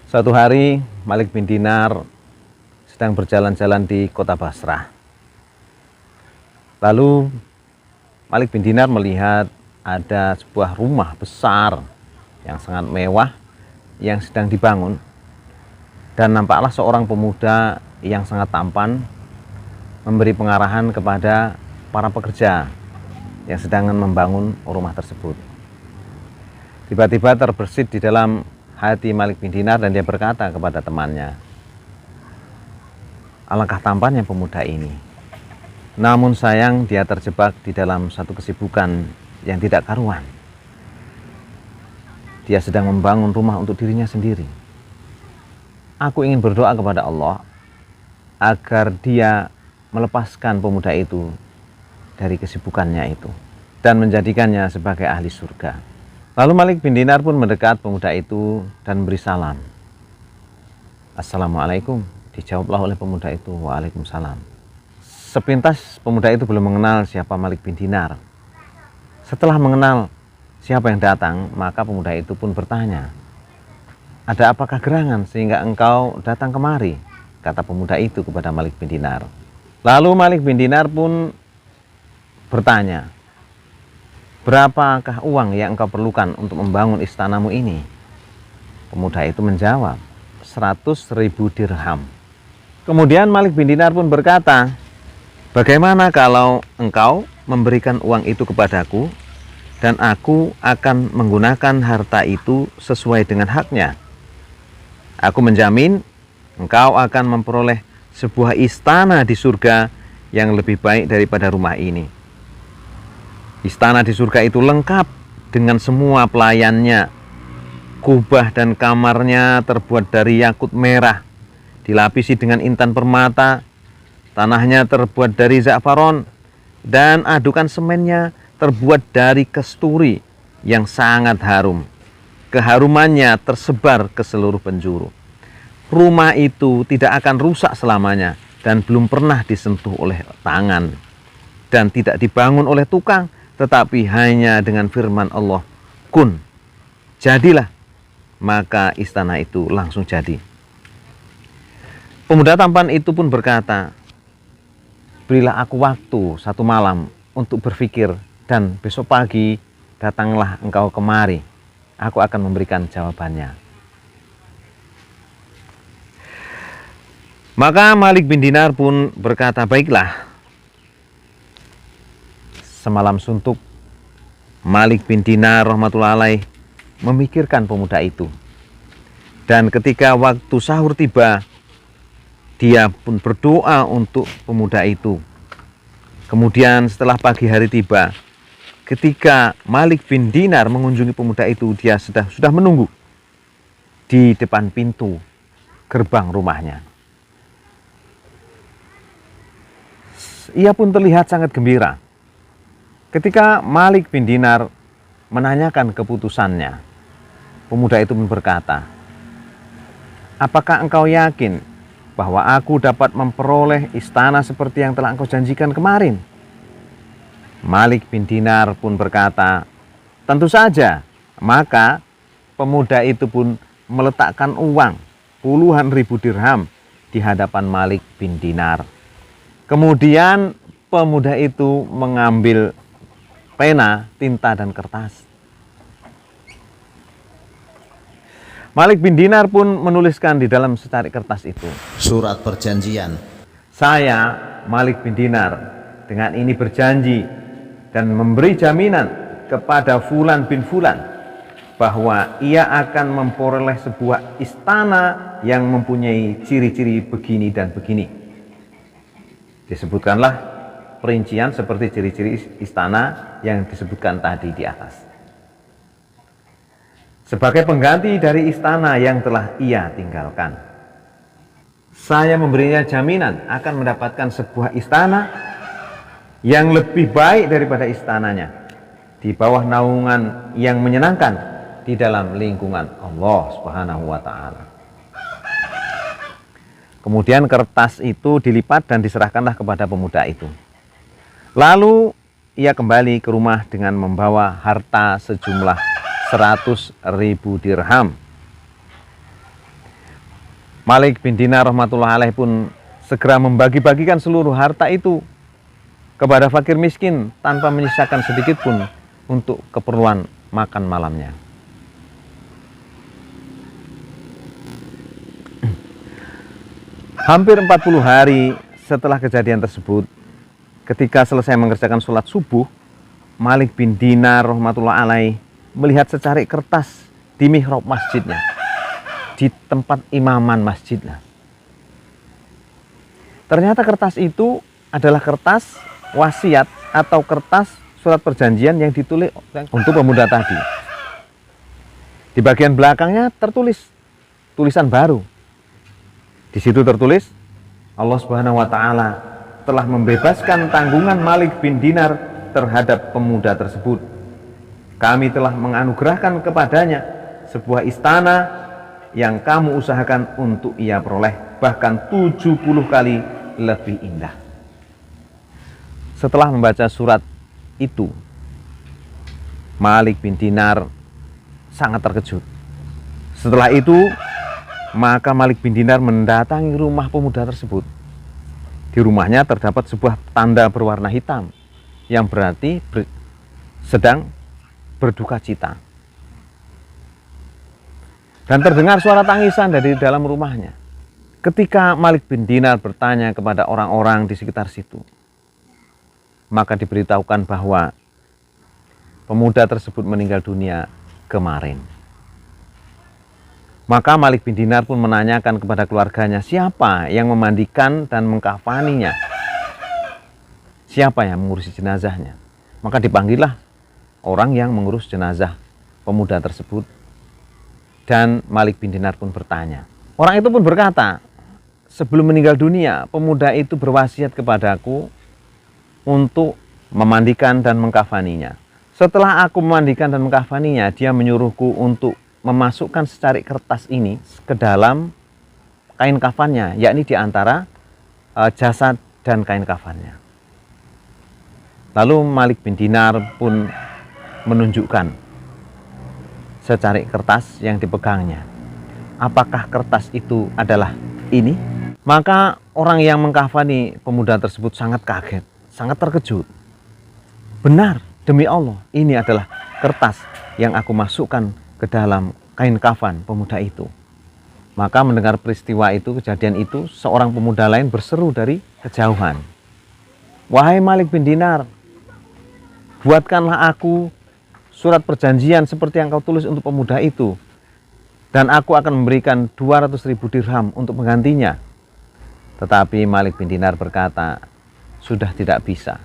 Suatu hari Malik bin Dinar sedang berjalan-jalan di kota Basrah. Lalu Malik bin Dinar melihat ada sebuah rumah besar yang sangat mewah yang sedang dibangun, dan nampaklah seorang pemuda yang sangat tampan memberi pengarahan kepada para pekerja yang sedang membangun rumah tersebut. Tiba-tiba terbersit di dalam hati Malik bin Dinar dan dia berkata kepada temannya, alangkah tampannya pemuda ini. Namun sayang dia terjebak di dalam satu kesibukan yang tidak karuan. Dia sedang membangun rumah untuk dirinya sendiri. Aku ingin berdoa kepada Allah agar dia melepaskan pemuda itu dari kesibukannya itu dan menjadikannya sebagai ahli surga. Lalu Malik bin Dinar pun mendekat pemuda itu dan beri salam. Assalamualaikum, dijawablah oleh pemuda itu, waalaikumsalam. Sepintas pemuda itu belum mengenal siapa Malik bin Dinar. Setelah mengenal siapa yang datang, maka pemuda itu pun bertanya, ada apakah gerangan sehingga engkau datang kemari? Kata pemuda itu kepada Malik bin Dinar. Lalu Malik bin Dinar pun bertanya, berapakah uang yang engkau perlukan untuk membangun istanamu ini? Pemuda itu menjawab, 100.000 dirham. Kemudian Malik bin Dinar pun berkata, bagaimana kalau engkau memberikan uang itu kepadaku dan aku akan menggunakan harta itu sesuai dengan haknya? Aku menjamin engkau akan memperoleh sebuah istana di surga yang lebih baik daripada rumah ini. Istana di surga itu lengkap dengan semua pelayannya. Kubah dan kamarnya terbuat dari yakut merah, dilapisi dengan intan permata. Tanahnya terbuat dari za'faron, dan adukan semennya terbuat dari kasturi yang sangat harum. Keharumannya tersebar ke seluruh penjuru. Rumah itu tidak akan rusak selamanya dan belum pernah disentuh oleh tangan, dan tidak dibangun oleh tukang, tetapi hanya dengan firman Allah, kun, jadilah, maka istana itu langsung jadi. Pemuda tampan itu pun berkata, berilah aku waktu 1 malam untuk berpikir, dan besok pagi datanglah engkau kemari, aku akan memberikan jawabannya. Maka Malik bin Dinar pun berkata, baiklah. Semalam suntuk, Malik bin Dinar rahmatullahi alaih memikirkan pemuda itu. Dan ketika waktu sahur tiba, dia pun berdoa untuk pemuda itu. Kemudian setelah pagi hari tiba, ketika Malik bin Dinar mengunjungi pemuda itu, dia sudah menunggu di depan pintu gerbang rumahnya. Ia pun terlihat sangat gembira. Ketika Malik bin Dinar menanyakan keputusannya, pemuda itu pun berkata, apakah engkau yakin bahwa aku dapat memperoleh istana seperti yang telah engkau janjikan kemarin? Malik bin Dinar pun berkata, tentu saja. Maka pemuda itu pun meletakkan uang puluhan ribu dirham di hadapan Malik bin Dinar. Kemudian pemuda itu mengambil pena, tinta, dan kertas. Malik bin Dinar pun menuliskan di dalam secari kertas itu, surat perjanjian. saya, Malik bin Dinar, dengan ini berjanji dan memberi jaminan kepada Fulan bin Fulan bahwa ia akan memperoleh sebuah istana yang mempunyai ciri-ciri begini dan begini. Disebutkanlah perincian seperti ciri-ciri istana yang disebutkan tadi di atas. Sebagai pengganti dari istana yang telah ia tinggalkan, saya memberinya jaminan akan mendapatkan sebuah istana yang lebih baik daripada istananya, di bawah naungan yang menyenangkan, di dalam lingkungan Allah Subhanahu wa Ta'ala. Kemudian kertas itu dilipat dan diserahkanlah kepada pemuda itu. Lalu ia kembali ke rumah dengan membawa harta sejumlah 100.000 dirham. Malik bin Dinar rahmatullah alaih pun segera membagi-bagikan seluruh harta itu kepada fakir miskin tanpa menyisakan sedikit pun untuk keperluan makan malamnya. Hampir 40 hari setelah kejadian tersebut, ketika selesai mengerjakan sholat subuh, Malik bin Dinar rahmatullah alaih melihat secarik kertas di mihrab masjidnya, di tempat imaman masjidnya. Ternyata kertas itu adalah kertas wasiat atau kertas surat perjanjian yang ditulis untuk pemuda tadi. Di bagian belakangnya tertulis tulisan baru. Di situ tertulis, Allah Subhanahu wa taala telah membebaskan tanggungan Malik bin Dinar terhadap pemuda tersebut. Kami telah menganugerahkan kepadanya sebuah istana yang kamu usahakan untuk ia peroleh, bahkan 70 kali lebih indah. Setelah membaca surat itu, Malik bin Dinar sangat terkejut. Setelah itu, maka Malik bin Dinar mendatangi rumah pemuda tersebut. Di rumahnya terdapat sebuah tanda berwarna hitam yang berarti sedang berduka cita. Dan terdengar suara tangisan dari dalam rumahnya. Ketika Malik bin Dinar bertanya kepada orang-orang di sekitar situ, maka diberitahukan bahwa pemuda tersebut meninggal dunia kemarin. Maka Malik bin Dinar pun menanyakan kepada keluarganya siapa yang memandikan dan mengkafaninya, siapa yang mengurusi jenazahnya. Maka dipanggillah orang yang mengurus jenazah pemuda tersebut, dan Malik bin Dinar pun bertanya. Orang itu pun berkata, sebelum meninggal dunia, pemuda itu berwasiat kepadaku untuk memandikan dan mengkafaninya. Setelah aku memandikan dan mengkafaninya, dia menyuruhku untuk memasukkan secarik kertas ini ke dalam kain kafannya, yakni di antara jasad dan kain kafannya. Lalu Malik bin Dinar pun menunjukkan secarik kertas yang dipegangnya. Apakah kertas itu adalah ini? Maka orang yang mengkafani pemuda tersebut sangat kaget, sangat terkejut. Benar, demi Allah, ini adalah kertas yang aku masukkan ke dalam kain kafan pemuda itu. Maka mendengar peristiwa itu, kejadian itu, seorang pemuda lain berseru dari kejauhan, wahai Malik bin Dinar, buatkanlah aku surat perjanjian seperti yang kau tulis untuk pemuda itu, dan aku akan memberikan 200.000 dirham untuk menggantinya. Tetapi Malik bin Dinar berkata, sudah tidak bisa.